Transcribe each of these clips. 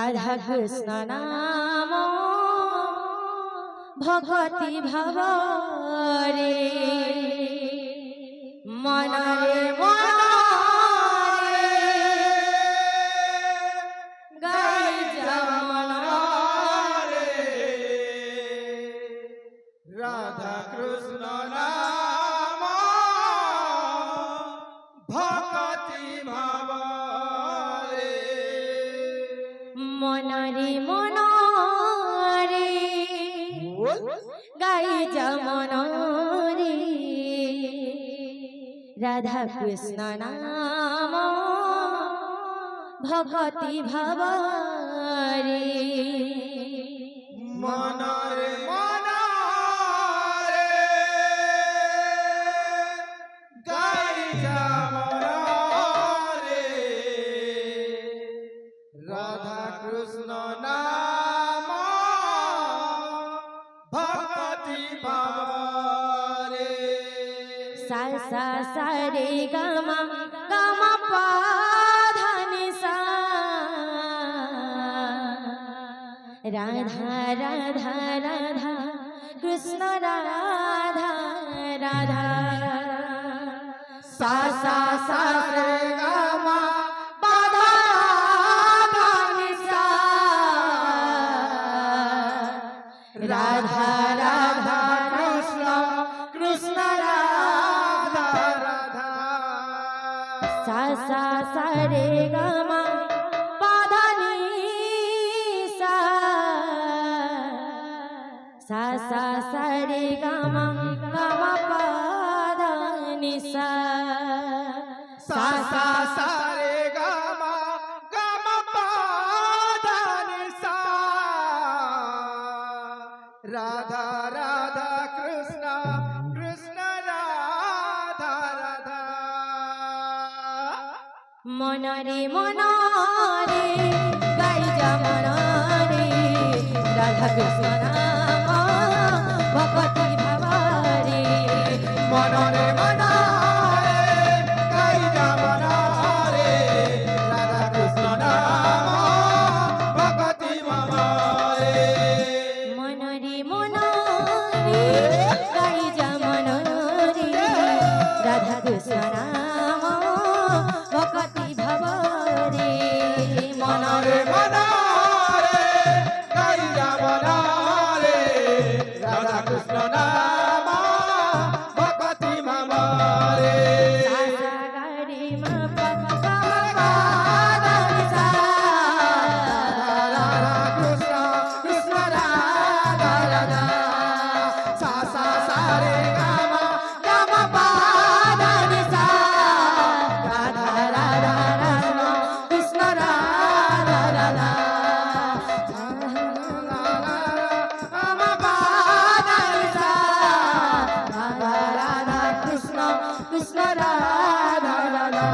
রাধা কৃষ্ণ নাম ভগতি ভাব রে মনরে মনরে গাই যমন রে রাধা কৃষ্ণ নাম ভগতি ভাব রে মনরে মনরে গাই যমন রে রাধা কৃষ্ণ নাম ভগতি ভাব রে মনরে মনরে গাই যমন রে রাধা কৃষ্ণ নাম ভগতি ভাব রে সা সা সা রে গ ম গ ম প ধ নি সা রাধা রাধা রাধা কৃষ্ণ রাধা রাধা সা সা সা রে গ ম প ধ নি সা রাধা রাধা কৃষ্ণ কৃষ্ণ রাধা রাধা সা সা সা রে গ ম প ধ নি সা সা সা সা রে গ ম প ধ নি সা সা সা সা রে গ ম প ধ নি সা রাধা রাধা কৃষ্ণ কৃষ্ণ রাধা রাধা মনরে মনরে গাই যমন রে রাধা কৃষ্ণ নাম ভগতি ভাব রে মনরে মনরে গাই যমন রে রাধা কৃষ্ণ নাম ভগতি ভাব রে মনরে মনরে গাই যমন রে রাধা কৃষ্ণ নাম ভগতি ভাব রে মনরে মনরে গাই যমন রে রাধা কৃষ্ণ নাম ভগতি ভাব রে সা সা গা রে ম প গ ম প ধ নি সা রাধা কৃষ্ণ কৃষ্ণ রাধা রাধা সা সা সা রে গ ম প ধ নি সা রাধা রাধা রাধা কৃষ্ণ রাধা রাধা কৃষ্ণ রাধা রাধা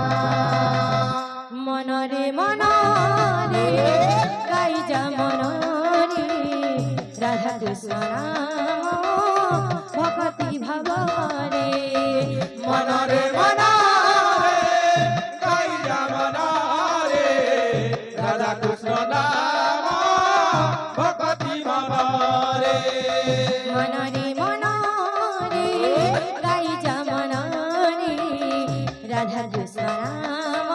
মনরে মনরে গাই যমন রে রাধা কৃষ্ণ নাম ভগতি ভাব রে মনরে মনরে গাই যমন রে রাধা কৃষ্ণ নাম ভগতি ভাব রে মনরে মনরে গাই যমন রে রাধা কৃষ্ণ নাম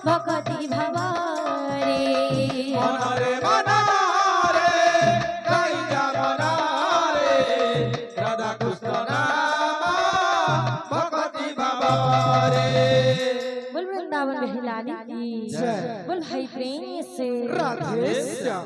ভগতি ভাব রে মনরে মনরে গাই যমন রে রাধা কৃষ্ণ নাম ভগতি ভাব রে बोल वृंदावन बिहारी की जय। बोल भाई प्रेम से राधे श्याम।